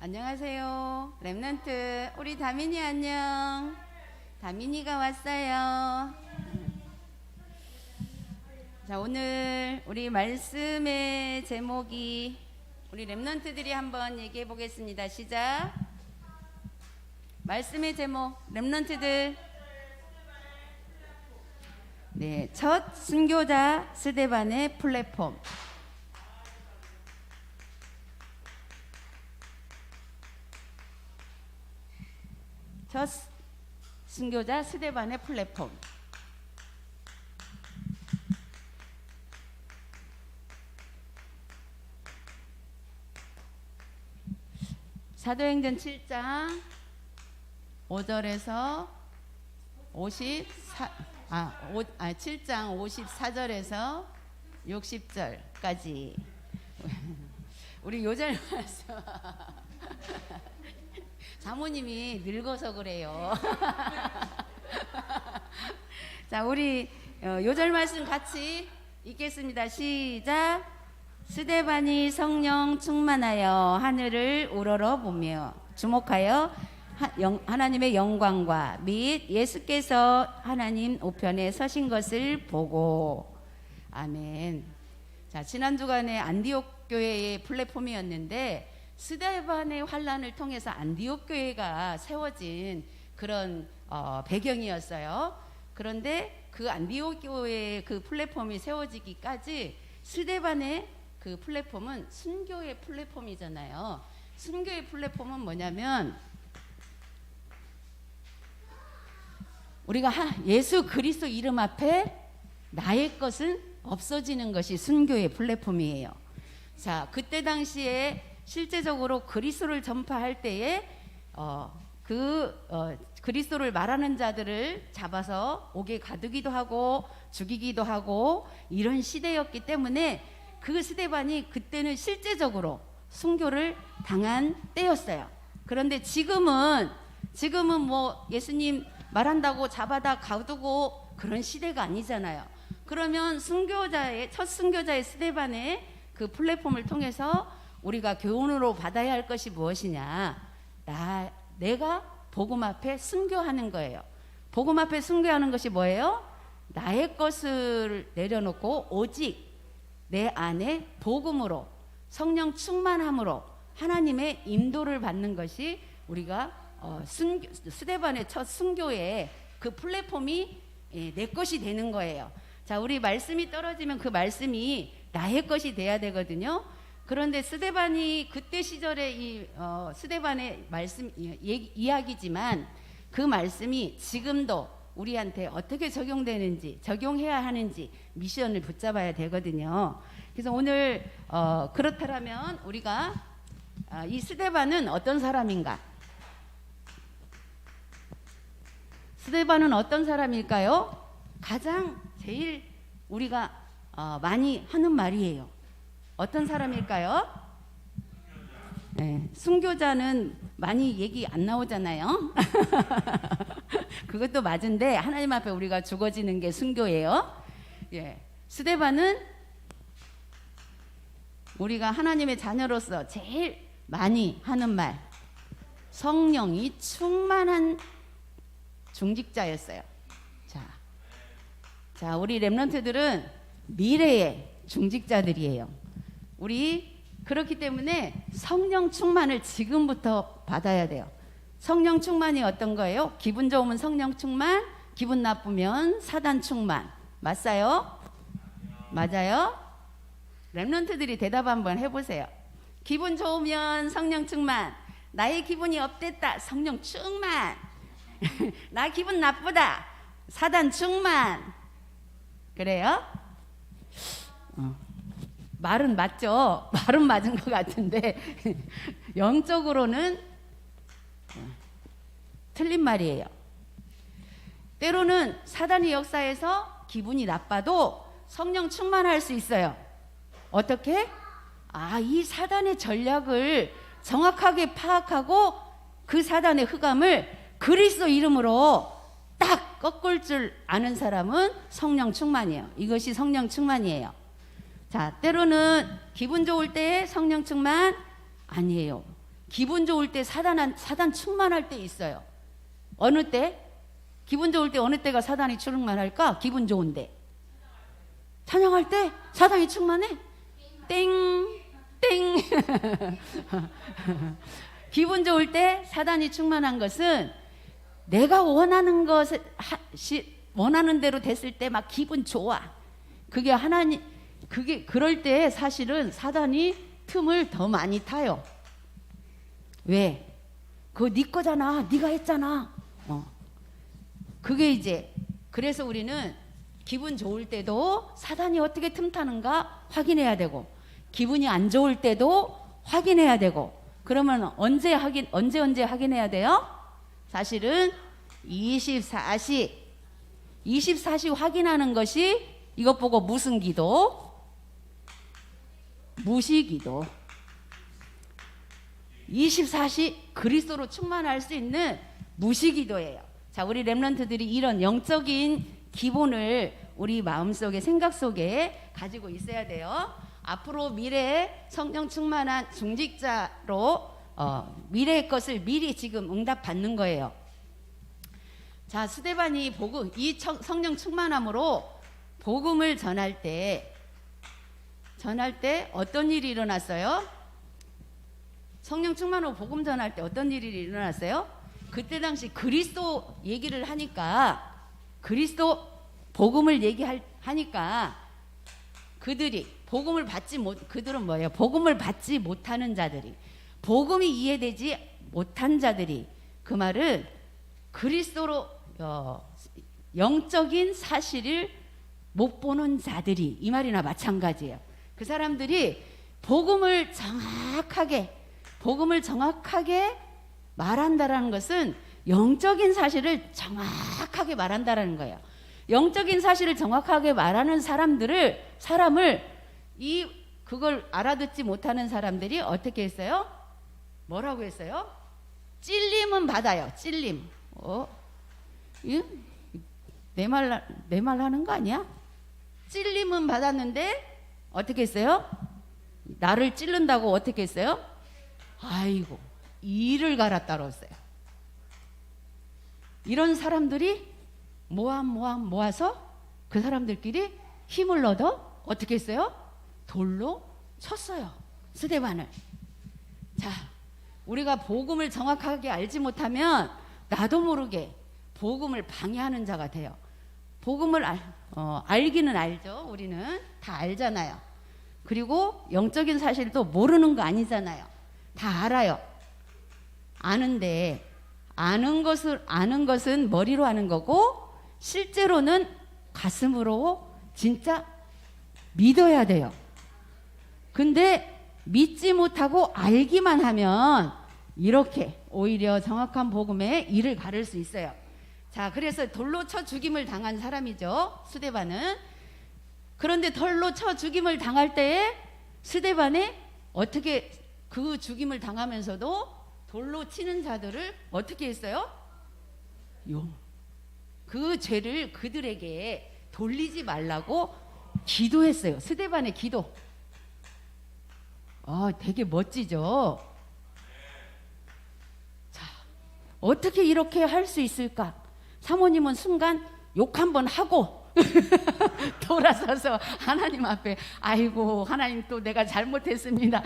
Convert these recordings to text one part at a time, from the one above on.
안녕하세요. 랩런트 우리 다민이 안녕. 다민이가 왔어요. 자, 오늘 우리 말씀의 제목이 우리 랩런트들이 한번 얘기해 보겠습니다. 시작. 말씀의 제목 랩런트들. 네, 첫 순교자 스데반의 플랫폼. 첫 순교자 스데반의 플랫폼. 사도행전 7장 5절에서 7장 54절에서 60절까지 우리 요절 말씀 사모님이 늙어서 그래요. 자, 우리 요절 말씀 같이 읽겠습니다. 시작. 스데반이 성령 충만하여 하늘을 우러러 보며 주목하여 하나님의 영광과 및 예수께서 하나님 우편에 서신 것을 보고. 아멘. 자, 지난 주간에 안디옥 교회의 플랫폼이었는데 스데반의 환란을 통해서 안디옥 교회가 세워진 그런 배경이었어요. 그런데 그 안디옥 교회의 그 플랫폼이 세워지기까지 스데반의 그 플랫폼은 순교의 플랫폼이잖아요. 순교의 플랫폼은 뭐냐면 우리가 예수 그리스도 이름 앞에 나의 것은 없어지는 것이 순교의 플랫폼이에요. 자, 그때 당시에 실제적으로 그리스도를 전파할 때에 그리스도를 말하는 자들을 잡아서 옥에 가두기도 하고 죽이기도 하고 이런 시대였기 때문에 그 스데반이 그때는 실제적으로 순교를 당한 때였어요. 그런데 지금은 뭐 예수님 말한다고 잡아다 가두고 그런 시대가 아니잖아요. 그러면 첫 순교자의 스데반의 그 플랫폼을 통해서 우리가 교훈으로 받아야 할 것이 무엇이냐? 내가 복음 앞에 순교하는 거예요. 복음 앞에 순교하는 것이 뭐예요? 나의 것을 내려놓고 오직 내 안에 복음으로 성령 충만함으로 하나님의 인도를 받는 것이 우리가 스데반의 첫 순교의 그 플랫폼이 내 것이 되는 거예요. 자, 우리 말씀이 떨어지면 그 말씀이 나의 것이 돼야 되거든요. 그런데 스데반이 그때 시절에 이 스데반의 말씀 이야기지만 그 말씀이 지금도 우리한테 어떻게 적용해야 하는지 미션을 붙잡아야 되거든요. 그래서 오늘 그렇다면 우리가 이 스데반은 어떤 사람인가? 스데반은 어떤 사람일까요? 가장 제일 우리가 많이 하는 말이에요. 어떤 사람일까요? 네, 순교자는 많이 얘기 안 나오잖아요. 그것도 맞은데 하나님 앞에 우리가 죽어지는 게 순교예요. 예, 스데반은 우리가 하나님의 자녀로서 제일 많이 하는 말, 성령이 충만한 중직자였어요. 자, 우리 랩런트들은 미래의 중직자들이에요. 우리 그렇기 때문에 성령 충만을 지금부터 받아야 돼요. 성령 충만이 어떤 거예요? 기분 좋으면 성령 충만, 기분 나쁘면 사단 충만. 맞아요? 맞아요? 랩런트들이 대답 한번 해보세요. 기분 좋으면 성령 충만, 나의 기분이 업됐다, 성령 충만. 나 기분 나쁘다, 사단 충만. 그래요? 말은 맞죠? 말은 맞은 것 같은데 영적으로는 틀린 말이에요. 때로는 사단의 역사에서 기분이 나빠도 성령 충만할 수 있어요. 어떻게? 이 사단의 전략을 정확하게 파악하고 그 사단의 흑암을 그리스도 이름으로 딱 꺾을 줄 아는 사람은 성령 충만이에요. 이것이 성령 충만이에요. 자, 때로는 기분 좋을 때 성령 충만 아니에요. 기분 좋을 때 사단 충만할 때 있어요. 어느 때? 기분 좋을 때 어느 때가 사단이 충만할까? 기분 좋은데. 찬양할 때 사단이 충만해? 땡, 땡. 기분 좋을 때 사단이 충만한 것은 내가 원하는 것을 원하는 대로 됐을 때 막 기분 좋아. 그게 그럴 때 사실은 사단이 틈을 더 많이 타요. 왜? 그거 네 거잖아. 네가 했잖아. 그게 이제 그래서 우리는 기분 좋을 때도 사단이 어떻게 틈타는가 확인해야 되고, 기분이 안 좋을 때도 확인해야 되고. 그러면 언제 확인해야 돼요? 사실은 24시 확인하는 것이 이것 보고 무슨 기도? 무시기도. 24시 그리스도로 충만할 수 있는 무시기도예요. 자, 우리 렘넌트들이 이런 영적인 기본을 우리 마음속에 생각 속에 가지고 있어야 돼요. 앞으로 미래에 성령 충만한 중직자로 미래의 것을 미리 지금 응답받는 거예요. 자, 스데반이 이 성령 충만함으로 복음을 전할 때 어떤 일이 일어났어요? 성령 충만으로 복음 전할 때 어떤 일이 일어났어요? 그때 당시 그리스도 얘기를 하니까, 그리스도 복음을 하니까 그들은 뭐예요? 복음을 받지 못하는 자들이, 복음이 이해되지 못한 자들이, 그 말은 그리스도로 영적인 사실을 못 보는 자들이, 이 말이나 마찬가지예요. 그 사람들이 복음을 정확하게 말한다라는 것은 영적인 사실을 정확하게 말한다라는 거예요. 영적인 사실을 정확하게 말하는 사람을 그걸 알아듣지 못하는 사람들이 어떻게 했어요? 뭐라고 했어요? 찔림은 받아요. 찔림. 내 말 하는 거 아니야? 찔림은 받았는데 어떻게 했어요? 나를 찔른다고 어떻게 했어요? 아이고, 이를 갈아 따랐어요. 이런 사람들이 모아서 그 사람들끼리 힘을 얻어 어떻게 했어요? 돌로 쳤어요. 스데반을. 자, 우리가 복음을 정확하게 알지 못하면 나도 모르게 복음을 방해하는 자가 돼요. 복음을 알기는 알죠. 우리는 다 알잖아요. 그리고 영적인 사실도 모르는 거 아니잖아요. 다 알아요. 아는데 아는 것은 머리로 아는 거고, 실제로는 가슴으로 진짜 믿어야 돼요. 근데 믿지 못하고 알기만 하면 이렇게 오히려 정확한 복음에 이를 가를 수 있어요. 자, 그래서 돌로 쳐 죽임을 당한 사람이죠, 스데반은. 그런데 돌로 쳐 죽임을 당할 때에 스데반이 어떻게 그 죽임을 당하면서도 돌로 치는 자들을 어떻게 했어요? 그 죄를 그들에게 돌리지 말라고 기도했어요. 스데반의 기도. 되게 멋지죠? 자, 어떻게 이렇게 할 수 있을까? 사모님은 순간 욕 한번 하고 돌아서서 하나님 앞에, 아이고 하나님, 또 내가 잘못했습니다,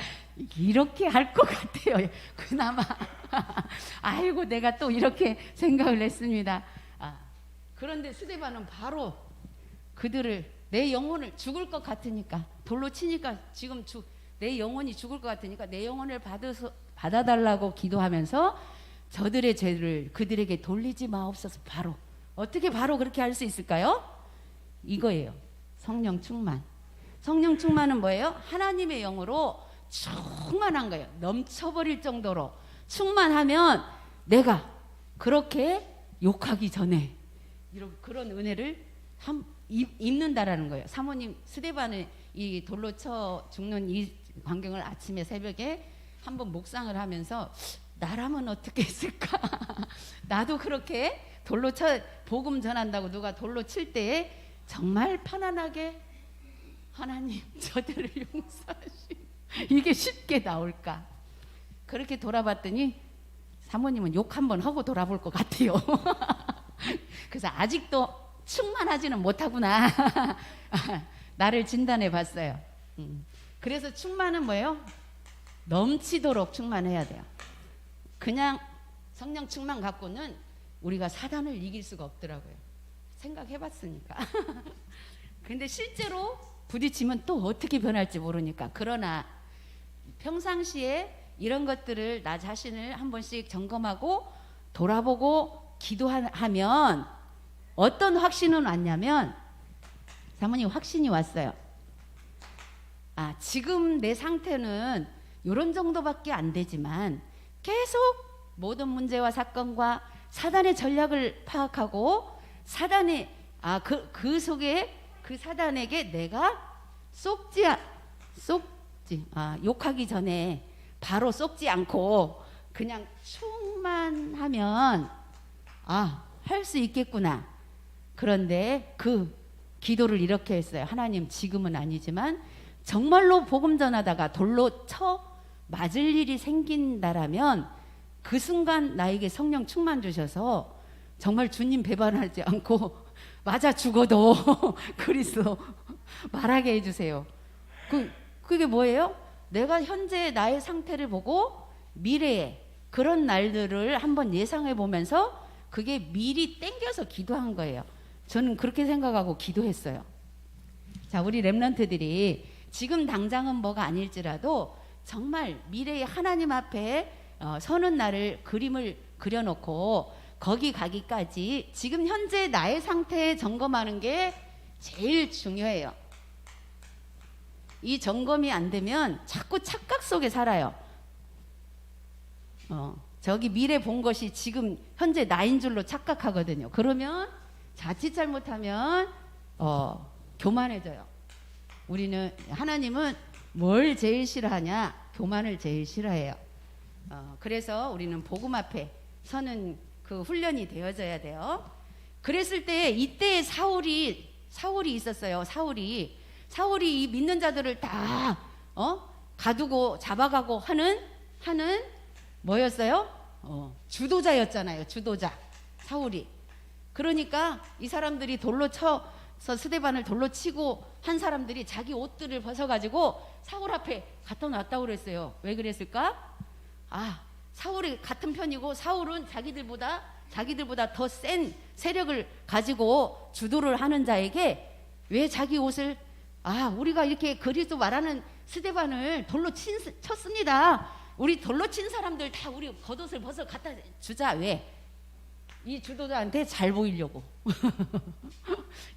이렇게 할 것 같아요. 그나마 아이고 내가 또 이렇게 생각을 했습니다. 그런데 스데반은 바로 그들을, 내 영혼을 죽을 것 같으니까, 돌로 치니까 지금 내 영혼이 죽을 것 같으니까 내 영혼을 받아달라고 기도하면서 저들의 죄를 그들에게 돌리지 마옵소서. 바로 어떻게 바로 그렇게 할 수 있을까요? 이거예요. 성령 충만. 성령 충만은 뭐예요? 하나님의 영으로 충만한 거예요. 넘쳐버릴 정도로 충만하면 내가 그렇게 욕하기 전에 그런 은혜를 입는다라는 거예요. 사모님 스데반의 이 돌로 쳐 죽는 이 광경을 아침에 새벽에 한번 묵상을 하면서, 나라면 어떻게 했을까? 나도 그렇게 돌로 쳐 복음 전한다고 누가 돌로 칠 때에 정말 편안하게 하나님 저들을 용서하시, 이게 쉽게 나올까? 그렇게 돌아봤더니 사모님은 욕 한번 하고 돌아볼 것 같아요. 그래서 아직도 충만하지는 못하구나. 나를 진단해 봤어요. 그래서 충만은 뭐예요? 넘치도록 충만해야 돼요. 그냥 성령 충만 갖고는 우리가 사단을 이길 수가 없더라고요. 생각해 봤으니까. 근데 실제로 부딪히면 또 어떻게 변할지 모르니까. 그러나 평상시에 이런 것들을 나 자신을 한 번씩 점검하고 돌아보고 기도하면 어떤 확신은 왔냐면, 사모님 확신이 왔어요. 아, 지금 내 상태는 이런 정도밖에 안 되지만 계속 모든 문제와 사건과 사단의 전략을 파악하고 사단의 그 속에 그 사단에게 내가 욕하기 전에 바로 속지 않고 그냥 충만하면 할 수 있겠구나. 그런데 그 기도를 이렇게 했어요. 하나님, 지금은 아니지만 정말로 복음 전하다가 돌로 쳐 맞을 일이 생긴다라면 그 순간 나에게 성령 충만 주셔서 정말 주님 배반하지 않고 맞아 죽어도 그리스도 말하게 해주세요. 그게 뭐예요? 내가 현재 나의 상태를 보고 미래에 그런 날들을 한번 예상해 보면서 그게 미리 땡겨서 기도한 거예요. 저는 그렇게 생각하고 기도했어요. 자, 우리 렘넌트들이 지금 당장은 뭐가 아닐지라도 정말 미래의 하나님 앞에 서는 날을 그림을 그려놓고 거기 가기까지 지금 현재 나의 상태에 점검하는 게 제일 중요해요. 이 점검이 안 되면 자꾸 착각 속에 살아요. 저기 미래 본 것이 지금 현재 나인 줄로 착각하거든요. 그러면 자칫 잘못하면 교만해져요. 하나님은 뭘 제일 싫어하냐? 교만을 제일 싫어해요. 그래서 우리는 복음 앞에 서는 그 훈련이 되어져야 돼요. 그랬을 때 이때 사울이 있었어요. 사울이 이 믿는 자들을 다 가두고 잡아가고 하는 뭐였어요? 주도자였잖아요. 주도자 사울이. 그러니까 이 사람들이 돌로 쳐서 스데반을 돌로 치고 한 사람들이 자기 옷들을 벗어가지고 사울 앞에 갖다 놨다고 그랬어요. 왜 그랬을까? 사울이 같은 편이고 사울은 자기들보다 더 센 세력을 가지고 주도를 하는 자에게 왜 자기 옷을 우리가 이렇게 그리스도 말하는 스데반을 돌로 쳤습니다. 우리 돌로 친 사람들 다 우리 겉옷을 벗어 갖다 주자. 왜? 이 주도자한테 잘 보이려고.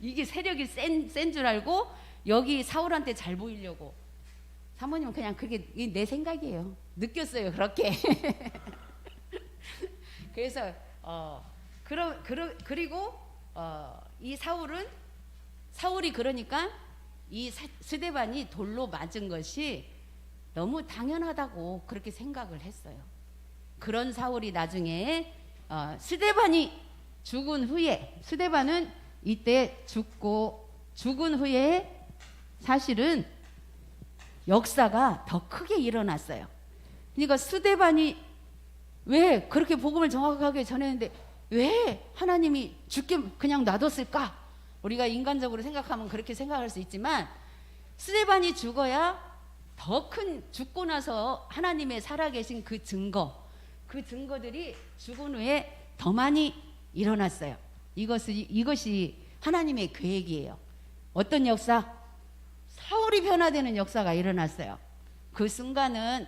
이게 세력이 센 줄 알고 여기 사울한테 잘 보이려고. 사모님은 그냥 그게 내 생각이에요. 느꼈어요. 그렇게. 그래서 그리고 이 사울이 그러니까 이 스데반이 돌로 맞은 것이 너무 당연하다고 그렇게 생각을 했어요. 그런 사울이 나중에 스데반이 죽은 후에, 스데반은 이때 죽은 후에 사실은 역사가 더 크게 일어났어요. 그러니까 스데반이 왜 그렇게 복음을 정확하게 전했는데 왜 하나님이 죽게 그냥 놔뒀을까? 우리가 인간적으로 생각하면 그렇게 생각할 수 있지만 스데반이 죽어야 더 큰, 죽고 나서 하나님의 살아계신 그 증거들이 죽은 후에 더 많이 일어났어요. 이것이 하나님의 계획이에요. 어떤 역사? 사울이 변화되는 역사가 일어났어요. 그 순간은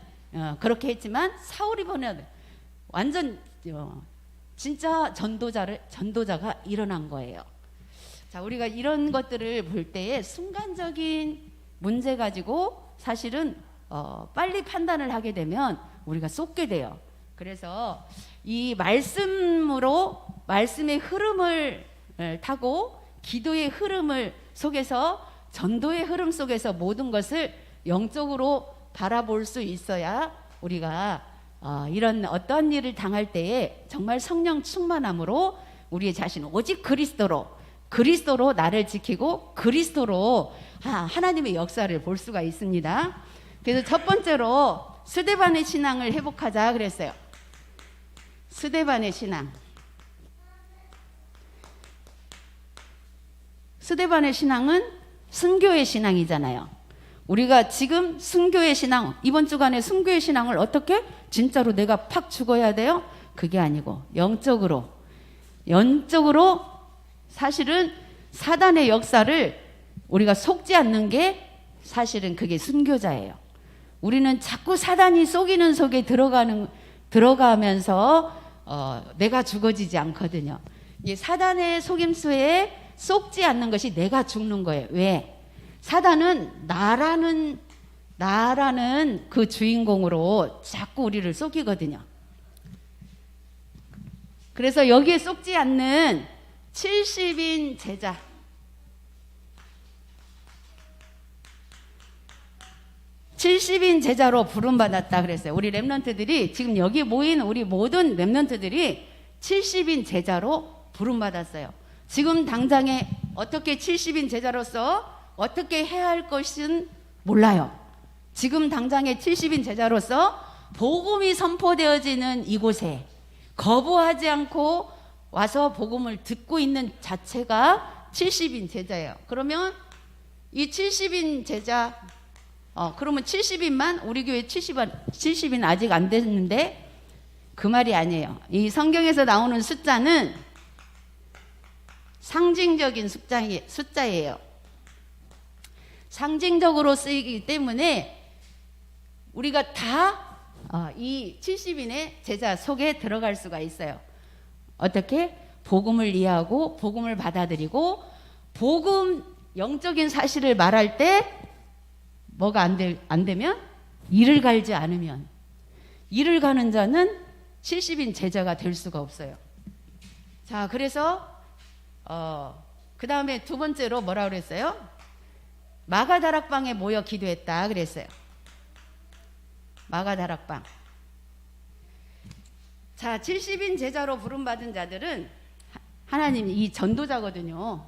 그렇게 했지만 사울이 완전 진짜 전도자가 일어난 거예요. 자, 우리가 이런 것들을 볼 때에 순간적인 문제 가지고 사실은 빨리 판단을 하게 되면 우리가 쏟게 돼요. 그래서 이 말씀의 흐름을 타고 기도의 흐름을 속에서 전도의 흐름 속에서 모든 것을 영적으로 바라볼 수 있어야 우리가 이런 어떤 일을 당할 때에 정말 성령 충만함으로 우리의 자신은 오직 그리스도로 나를 지키고 그리스도로 하나님의 역사를 볼 수가 있습니다. 그래서 첫 번째로 스데반의 신앙을 회복하자 그랬어요. 스데반의 신앙. 스데반의 신앙은 순교의 신앙이잖아요. 우리가 지금 순교의 신앙, 이번 주간에 순교의 신앙을 어떻게? 진짜로 내가 팍 죽어야 돼요? 그게 아니고 영적으로 사실은 사단의 역사를 우리가 속지 않는 게 사실은 그게 순교자예요. 우리는 자꾸 사단이 속이는 속에 들어가면서 내가 죽어지지 않거든요. 이 사단의 속임수에 속지 않는 것이 내가 죽는 거예요. 왜? 사단은 나라는 그 주인공으로 자꾸 우리를 속이거든요. 그래서 여기에 속지 않는 70인 제자, 70인 제자로 부름받았다 그랬어요. 우리 렘넌트들이 지금 여기 모인 우리 모든 렘넌트들이 70인 제자로 부름받았어요. 지금 당장에 어떻게 70인 제자로서 어떻게 해야 할 것은 몰라요. 지금 당장에 70인 제자로서 복음이 선포되어지는 이곳에 거부하지 않고 와서 복음을 듣고 있는 자체가 70인 제자예요. 그러면 이 70인 제자, 그러면 70인만 우리 교회 70인 아직 안 됐는데 그 말이 아니에요. 이 성경에서 나오는 숫자는 상징적인 숫자예요. 상징적으로 쓰이기 때문에 우리가 다 이 70인의 제자 속에 들어갈 수가 있어요. 어떻게? 복음을 이해하고 복음을 받아들이고 복음 영적인 사실을 말할 때 뭐가 안 되면 이를 갈지 않으면 이를 가는 자는 70인 제자가 될 수가 없어요. 자, 그래서 그 다음에 두 번째로 뭐라 그랬어요? 마가다락방에 모여 기도했다 그랬어요. 마가다락방. 자, 70인 제자로 부름받은 자들은 하나님이 이 전도자거든요.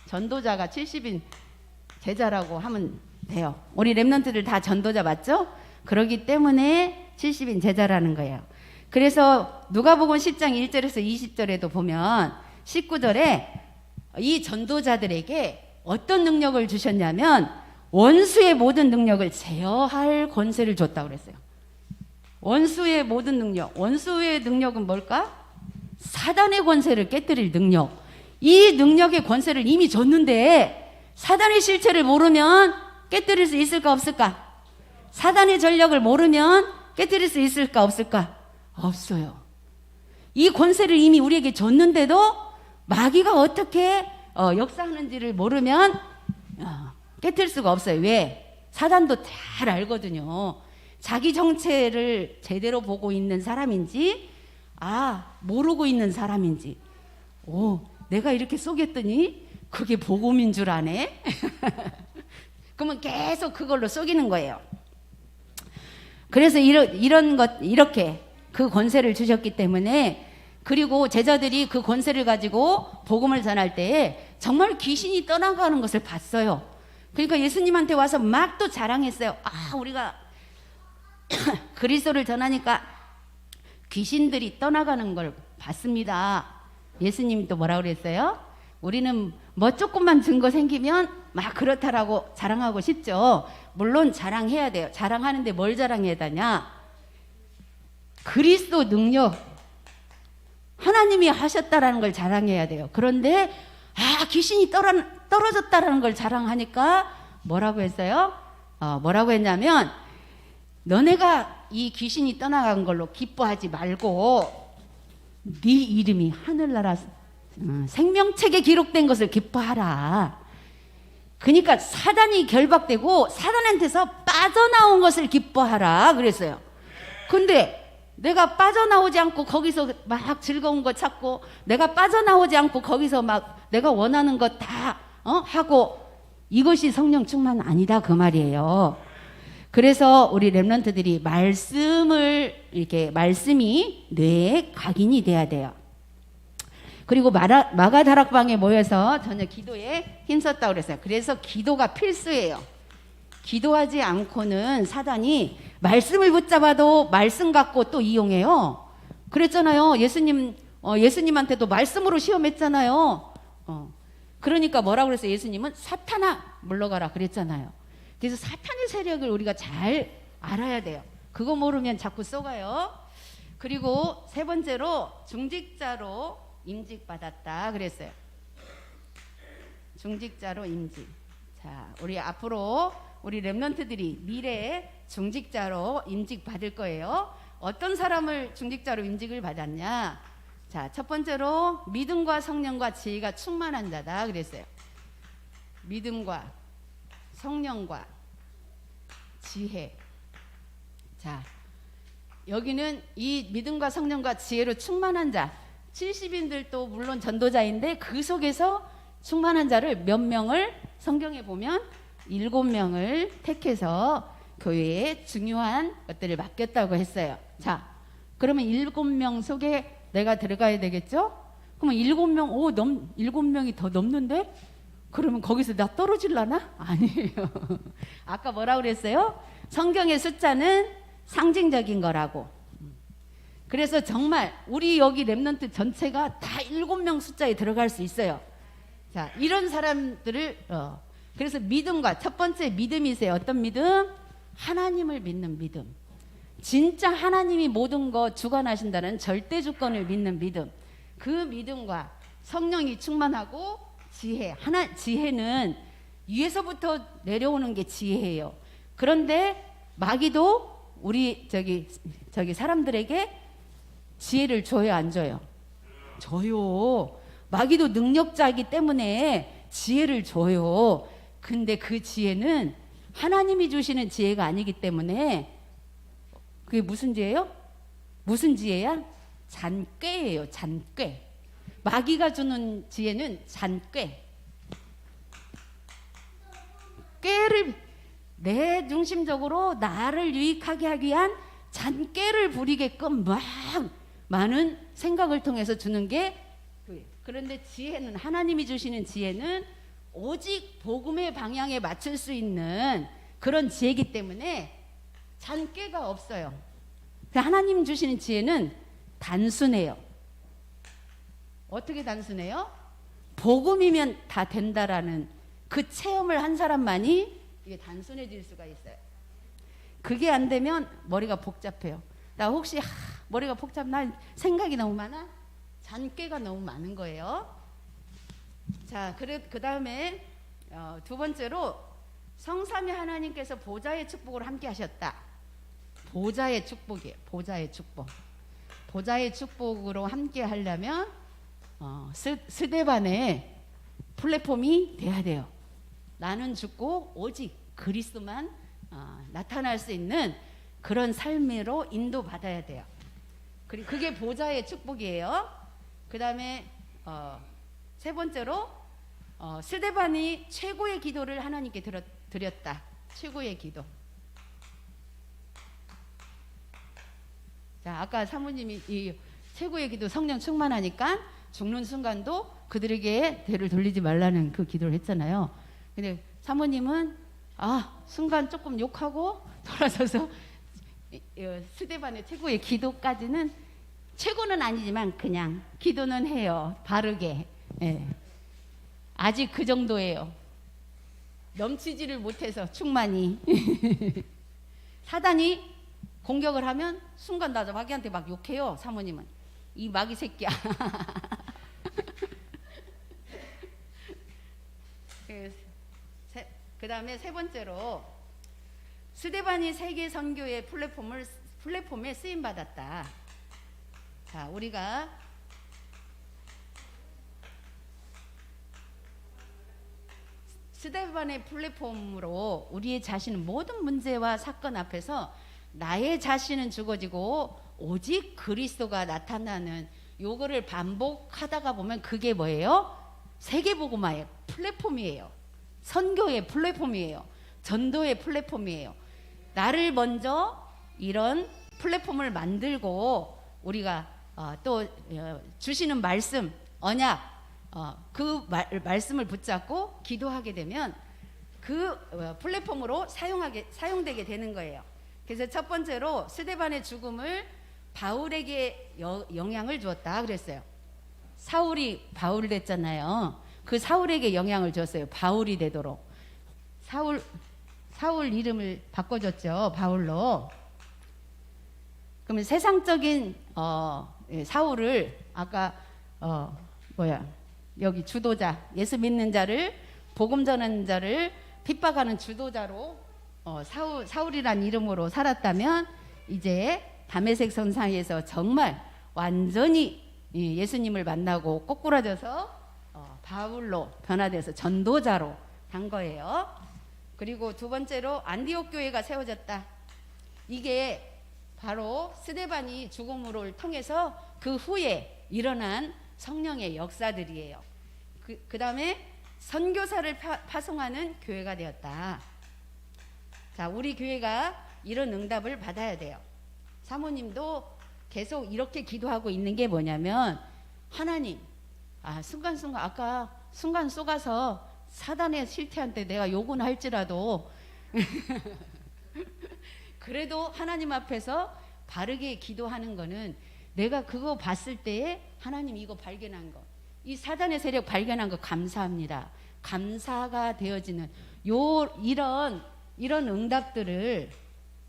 전도자가 70인 제자라고 하면 돼요. 우리 렘넌트들 다 전도자 맞죠? 그러기 때문에 70인 제자라는 거예요. 그래서 누가복음 10장 1절에서 20절에도 보면 19절에 이 전도자들에게 어떤 능력을 주셨냐면 원수의 모든 능력을 제어할 권세를 줬다고 그랬어요. 원수의 모든 능력. 원수의 능력은 뭘까? 사단의 권세를 깨뜨릴 능력. 이 능력의 권세를 이미 줬는데 사단의 실체를 모르면 깨뜨릴 수 있을까 없을까? 사단의 전력을 모르면 깨뜨릴 수 있을까 없을까? 없어요. 이 권세를 이미 우리에게 줬는데도 마귀가 어떻게 역사하는지를 모르면 깨뜨릴 수가 없어요. 왜? 사단도 잘 알거든요. 자기 정체를 제대로 보고 있는 사람인지 모르고 있는 사람인지 내가 이렇게 속였더니 그게 복음인 줄 아네. 그러면 계속 그걸로 속이는 거예요. 그래서 이렇게 그 권세를 주셨기 때문에 그리고 제자들이 그 권세를 가지고 복음을 전할 때에 정말 귀신이 떠나가는 것을 봤어요. 그러니까 예수님한테 와서 막 또 자랑했어요. 우리가 그리스도를 전하니까 귀신들이 떠나가는 걸 봤습니다. 예수님이 또 뭐라고 그랬어요? 우리는 뭐 조금만 증거 생기면 막 그렇다라고 자랑하고 싶죠. 물론 자랑해야 돼요. 자랑하는데 뭘 자랑해야 되냐? 그리스도 능력, 하나님이 하셨다라는 걸 자랑해야 돼요. 그런데 귀신이 떨어졌다라는 걸 자랑하니까 뭐라고 했어요? 뭐라고 했냐면 너네가 이 귀신이 떠나간 걸로 기뻐하지 말고 네 이름이 하늘나라 생명책에 기록된 것을 기뻐하라. 그러니까 사단이 결박되고 사단한테서 빠져나온 것을 기뻐하라 그랬어요. 근데 내가 빠져나오지 않고 거기서 막 즐거운 거 찾고 내가 빠져나오지 않고 거기서 막 내가 원하는 거 다 하고 이것이 성령 충만 아니다 그 말이에요. 그래서 우리 렘넌트들이 말씀이 뇌에 각인이 돼야 돼요. 그리고 마가다락방에 모여서 전혀 기도에 힘썼다고 그랬어요. 그래서 기도가 필수예요. 기도하지 않고는 사단이 말씀을 붙잡아도 말씀 갖고 또 이용해요. 그랬잖아요. 예수님한테도 말씀으로 시험했잖아요. 그러니까 뭐라고 그랬어요? 예수님은 사탄아 물러가라 그랬잖아요. 그래서 사탄의 세력을 우리가 잘 알아야 돼요. 그거 모르면 자꾸 쏘가요. 그리고 세 번째로 중직자로 임직받았다 그랬어요. 중직자로 임직. 자, 우리 앞으로 우리 렘넌트들이 미래에 중직자로 임직 받을 거예요. 어떤 사람을 중직자로 임직을 받았냐? 자, 첫 번째로 믿음과 성령과 지혜가 충만한 자다 그랬어요. 믿음과 성령과 지혜. 자, 여기는 이 믿음과 성령과 지혜로 충만한 자, 70인들도 물론 전도자인데 그 속에서 충만한 자를 몇 명을 성경에 보면 7명을 택해서 교회에 중요한 것들을 맡겼다고 했어요. 자, 그러면 7명 속에 내가 들어가야 되겠죠? 그러면 7명이 더 넘는데? 그러면 거기서 나 떨어질라나? 아니에요. 아까 뭐라고 그랬어요? 성경의 숫자는 상징적인 거라고. 그래서 정말 우리 여기 렘넌트 전체가 다 7명 숫자에 들어갈 수 있어요. 자, 이런 사람들을 그래서 믿음과 첫 번째 믿음이세요. 어떤 믿음? 하나님을 믿는 믿음. 진짜 하나님이 모든 거 주관하신다는 절대 주권을 믿는 믿음. 그 믿음과 성령이 충만하고 지혜. 지혜는 위에서부터 내려오는 게 지혜예요. 그런데 마귀도 우리 저기 사람들에게 지혜를 줘요, 안 줘요? 줘요. 마귀도 능력자이기 때문에 지혜를 줘요. 근데 그 지혜는 하나님이 주시는 지혜가 아니기 때문에 그게 무슨 지혜예요? 무슨 지혜야? 잔꾀예요. 잔꾀. 마귀가 주는 지혜는 잔꾀. 꾀를 내 중심적으로 나를 유익하게 하기 위한 잔꾀를 부리게끔 막 많은 생각을 통해서 주는 게 그런데 지혜는 하나님이 주시는 지혜는 오직 복음의 방향에 맞출 수 있는 그런 지혜이기 때문에 잔꾀가 없어요. 하나님 주시는 지혜는 단순해요. 어떻게 단순해요? 복음이면 다 된다라는 그 체험을 한 사람만이 이게 단순해질 수가 있어요. 그게 안 되면 머리가 복잡해요. 나 혹시 머리가 나 생각이 너무 많아? 잔꾀가 너무 많은 거예요. 자, 그 다음에 두 번째로 성삼위 하나님께서 보좌의 축복을 함께 하셨다. 보좌의 축복이에요. 보좌의 축복. 보좌의 축복으로 함께 하려면 스데반의 플랫폼이 돼야 돼요. 나는 죽고 오직 그리스도만 나타날 수 있는 그런 삶으로 인도받아야 돼요. 그리고 그게 보좌의 축복이에요. 그 다음에 세 번째로 스데반이 최고의 기도를 하나님께 드렸다. 최고의 기도. 자, 아까 사모님이 이 최고의 기도 성령 충만하니까 죽는 순간도 그들에게 대를 돌리지 말라는 그 기도를 했잖아요. 근데 사모님은 순간 조금 욕하고 돌아서서 스데반의 최고의 기도까지는 최고는 아니지만 그냥 기도는 해요. 바르게. 예. 아직 그 정도예요. 넘치지를 못해서 충만히. 사단이 공격을 하면 순간 나도 마귀한테 막 욕해요. 사모님은 이 마귀 새끼야. 그 다음에 세 번째로 스데반이 세계 선교의 플랫폼에 쓰임 받았다. 자, 우리가 스데반의 플랫폼으로 우리의 자신은 모든 문제와 사건 앞에서 나의 자신은 죽어지고 오직 그리스도가 나타나는 요거를 반복하다가 보면 그게 뭐예요? 세계복음화의 플랫폼이에요. 선교의 플랫폼이에요. 전도의 플랫폼이에요. 나를 먼저 이런 플랫폼을 만들고 우리가 또 주시는 말씀, 언약, 그 말씀을 붙잡고 기도하게 되면 그 플랫폼으로 사용되게 되는 거예요. 그래서 첫 번째로 스데반의 죽음을 바울에게 영향을 주었다 그랬어요. 사울이 바울 됐잖아요. 그 사울에게 영향을 줬어요. 바울이 되도록. 사울 이름을 바꿔줬죠. 바울로. 그러면 세상적인 사울을 아까 여기 주도자, 예수 믿는 자를, 복음 전하는 자를 핍박하는 주도자로 사울이란 이름으로 살았다면, 이제 다메섹 선상에서 정말 완전히 예수님을 만나고 꼬꾸라져서 바울로 변화돼서 전도자로 간 거예요. 그리고 두 번째로 안디옥 교회가 세워졌다. 이게 바로 스데반이 죽음을 통해서 그 후에 일어난 성령의 역사들이에요. 그 다음에 선교사를 파송하는 교회가 되었다. 자, 우리 교회가 이런 응답을 받아야 돼요. 사모님도 계속 이렇게 기도하고 있는 게 뭐냐면, 하나님, 순간순간 아까 순간 쏘가서 사단의 실태한테 내가 욕은 할지라도 그래도 하나님 앞에서 바르게 기도하는 거는, 내가 그거 봤을 때에 하나님 이거 발견한 거, 이 사단의 세력 발견한 거 감사합니다. 감사가 되어지는 이런 응답들을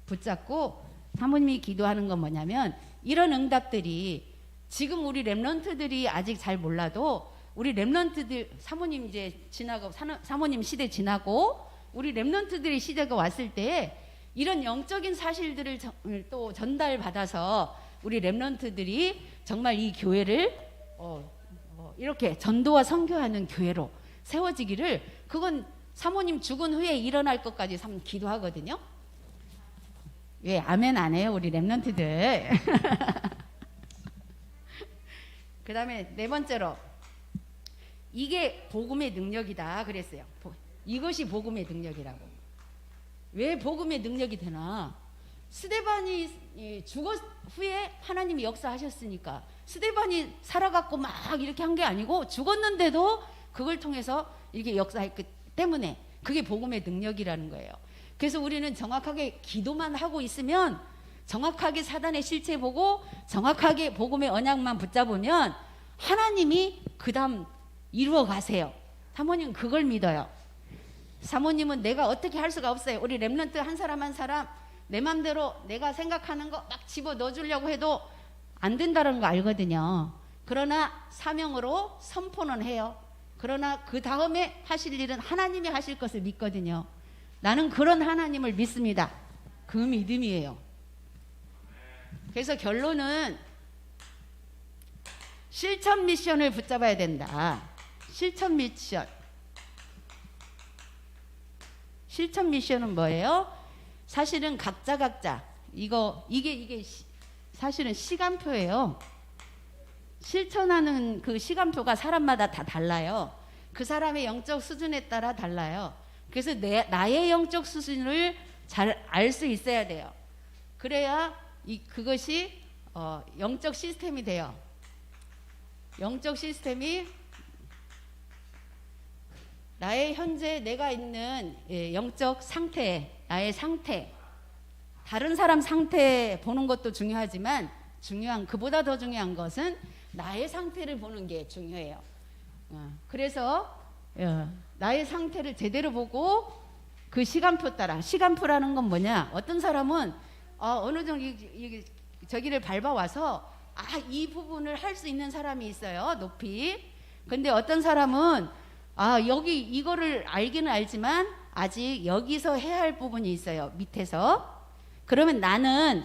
붙잡고 사모님이 기도하는 건 뭐냐면, 이런 응답들이 지금 우리 렘넌트들이 아직 잘 몰라도, 우리 렘넌트들, 사모님 이제 지나고, 사모님 시대 지나고 우리 렘넌트들의 시대가 왔을 때 이런 영적인 사실들을 또 전달받아서 우리 렘넌트들이 정말 이 교회를 이렇게 전도와 선교하는 교회로 세워지기를, 그건 사모님 죽은 후에 일어날 것까지 기도하거든요. 왜 아멘 안 해요 우리 렘넌트들? 그 다음에 네 번째로, 이게 복음의 능력이다 그랬어요. 이것이 복음의 능력이라고. 왜 복음의 능력이 되나? 스데반이 죽은 후에 하나님이 역사하셨으니까, 스데반이 살아갖고 막 이렇게 한 게 아니고 죽었는데도 그걸 통해서 이렇게 역사했기 때문에 그게 복음의 능력이라는 거예요. 그래서 우리는 정확하게 기도만 하고 있으면, 정확하게 사단의 실체 보고 정확하게 복음의 언약만 붙잡으면 하나님이 그 다음 이루어 가세요. 사모님 그걸 믿어요. 사모님은 내가 어떻게 할 수가 없어요. 우리 렘넌트 한 사람 한 사람 내 맘대로 내가 생각하는 거 막 집어 넣어주려고 해도 안 된다는 거 알거든요. 그러나 사명으로 선포는 해요. 그러나 그 다음에 하실 일은 하나님이 하실 것을 믿거든요. 나는 그런 하나님을 믿습니다. 그 믿음이에요. 그래서 결론은 실천 미션을 붙잡아야 된다. 실천 미션. 실천 미션은 뭐예요? 사실은 각자 이게 사실은 시간표예요. 실천하는 그 시간표가 사람마다 다 달라요. 그 사람의 영적 수준에 따라 달라요. 그래서 나의 영적 수준을 잘 알 수 있어야 돼요. 그래야 그것이 영적 시스템이 돼요. 영적 시스템이 나의 현재 내가 있는 영적 상태, 나의 상태, 다른 사람 상태 보는 것도 중요하지만 그보다 더 중요한 것은 나의 상태를 보는 게 중요해요. 그래서 나의 상태를 제대로 보고 그 시간표 따라, 시간표라는 건 뭐냐? 어떤 사람은 어느 정도 저기를 밟아와서 이 부분을 할 수 있는 사람이 있어요. 높이. 근데 어떤 사람은 여기 이거를 알기는 알지만 아직 여기서 해야 할 부분이 있어요. 밑에서. 그러면 나는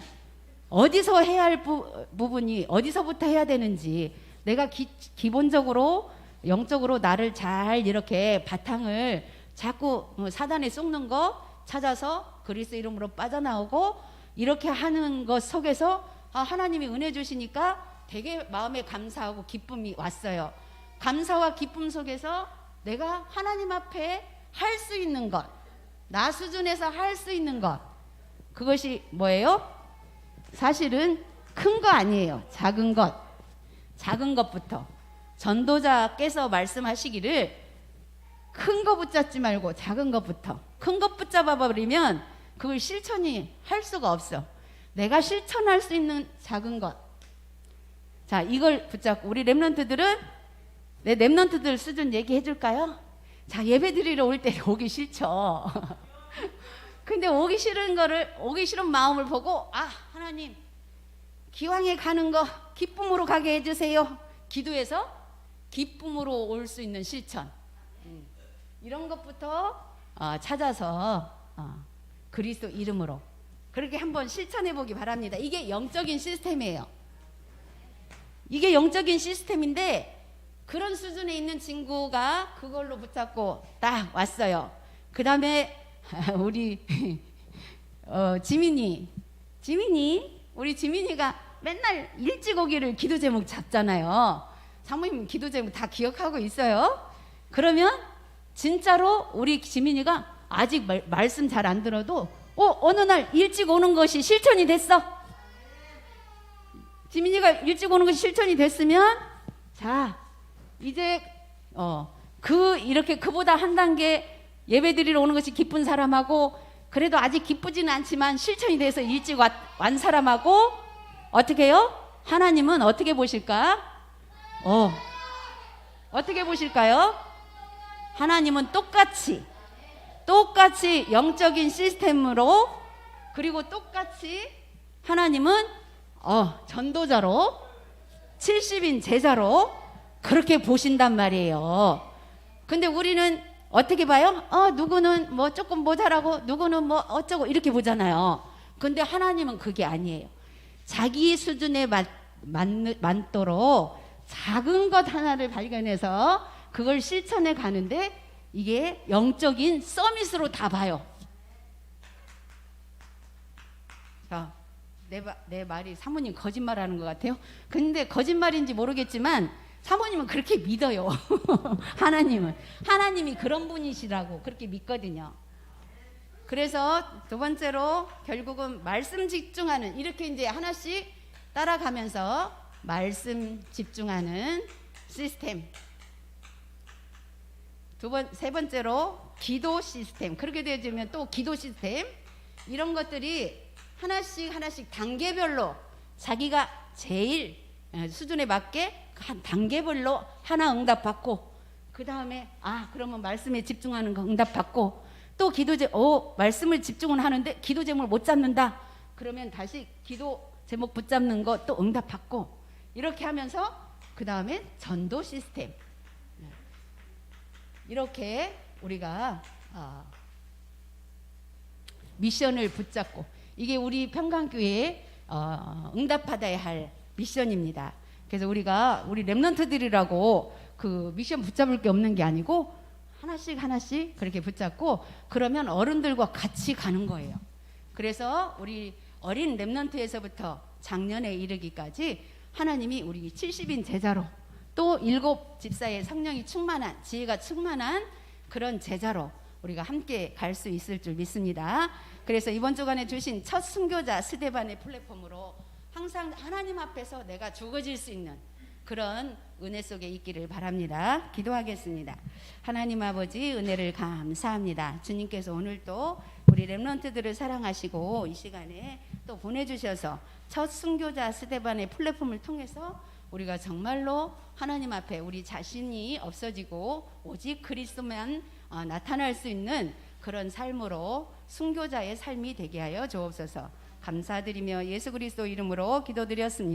어디서 해야 할 부분이 어디서부터 해야 되는지, 내가 기본적으로 영적으로 나를 잘 이렇게 바탕을 자꾸 사단에 속는 거 찾아서 그리스도 이름으로 빠져나오고 이렇게 하는 것 속에서 하나님이 은혜 주시니까 되게 마음에 감사하고 기쁨이 왔어요. 감사와 기쁨 속에서 내가 하나님 앞에 할 수 있는 것, 나 수준에서 할 수 있는 것, 그것이 뭐예요? 사실은 큰 거 아니에요. 작은 것, 작은 것부터. 전도자께서 말씀하시기를 큰 거 붙잡지 말고 작은 것부터. 큰 것 붙잡아 버리면 그걸 실천이 할 수가 없어. 내가 실천할 수 있는 작은 것. 자, 이걸 붙잡고 우리 랩런트들은 내 랩런트들 수준 얘기해 줄까요? 자, 예배 드리러 올 때 오기 싫죠. 근데 오기 싫은 마음을 보고, 아, 하나님, 기왕에 가는 거 기쁨으로 가게 해주세요. 기도해서 기쁨으로 올 수 있는 실천. 이런 것부터 찾아서 그리스도 이름으로 그렇게 한번 실천해 보기 바랍니다. 이게 영적인 시스템이에요. 이게 영적인 시스템인데 그런 수준에 있는 친구가 그걸로 붙잡고 딱 왔어요. 그 다음에 우리 우리 지민이가 맨날 일찍 오기를 기도 제목 잡잖아요. 사모님 기도 제목 다 기억하고 있어요. 그러면 진짜로 우리 지민이가 아직 말씀 잘 안 들어도 어느 날 일찍 오는 것이 실천이 됐어. 지민이가 일찍 오는 것이 실천이 됐으면 자 이제 이렇게 그보다 한 단계 예배 드리러 오는 것이 기쁜 사람하고 그래도 아직 기쁘지는 않지만 실천이 돼서 일찍 완 사람하고 어떻게 해요? 하나님은 어떻게 보실까? 어떻게 보실까요? 하나님은 똑같이 영적인 시스템으로 그리고 똑같이 하나님은 전도자로 70인 제자로 그렇게 보신단 말이에요. 근데 우리는 어떻게 봐요? 누구는 뭐 조금 모자라고 누구는 뭐 어쩌고 이렇게 보잖아요. 근데 하나님은 그게 아니에요. 자기 수준에 맞도록 작은 것 하나를 발견해서 그걸 실천해 가는데 이게 영적인 서밋으로 다 봐요. 자, 내 말이 사모님 거짓말하는 것 같아요. 근데 거짓말인지 모르겠지만 사모님은 그렇게 믿어요. 하나님이 그런 분이시라고 그렇게 믿거든요. 그래서 두 번째로 결국은 말씀 집중하는 이렇게 이제 하나씩 따라가면서 말씀 집중하는 시스템. 세 번째로 기도 시스템. 그렇게 되어지면 또 기도 시스템. 이런 것들이 하나씩 단계별로 자기가 제일 수준에 맞게 한 단계별로 하나 응답받고 그 다음에 그러면 말씀에 집중하는 거 응답받고 또 말씀을 집중은 하는데 기도 제목을 못 잡는다. 그러면 다시 기도 제목 붙잡는 거 또 응답받고 이렇게 하면서 그 다음에 전도 시스템. 이렇게 우리가 미션을 붙잡고 이게 우리 평강교회에 응답받아야 할 미션입니다. 그래서 우리 랩런트들이라고 그 미션 붙잡을 게 없는 게 아니고 하나씩 그렇게 붙잡고 그러면 어른들과 같이 가는 거예요. 그래서 우리 어린 랩런트에서부터 작년에 이르기까지 하나님이 우리 70인 제자로 또 7 집사의 성령이 충만한 지혜가 충만한 그런 제자로 우리가 함께 갈 수 있을 줄 믿습니다. 그래서 이번 주간에 주신 첫 순교자 스데반의 플랫폼으로 항상 하나님 앞에서 내가 죽어질 수 있는 그런 은혜 속에 있기를 바랍니다. 기도하겠습니다. 하나님 아버지 은혜를 감사합니다. 주님께서 오늘도 우리 랩런트들을 사랑하시고 이 시간에 또 보내주셔서 첫 순교자 스데반의 플랫폼을 통해서 우리가 정말로 하나님 앞에 우리 자신이 없어지고 오직 그리스도만 나타날 수 있는 그런 삶으로 순교자의 삶이 되게 하여 주옵소서. 감사드리며 예수 그리스도 이름으로 기도드렸습니다.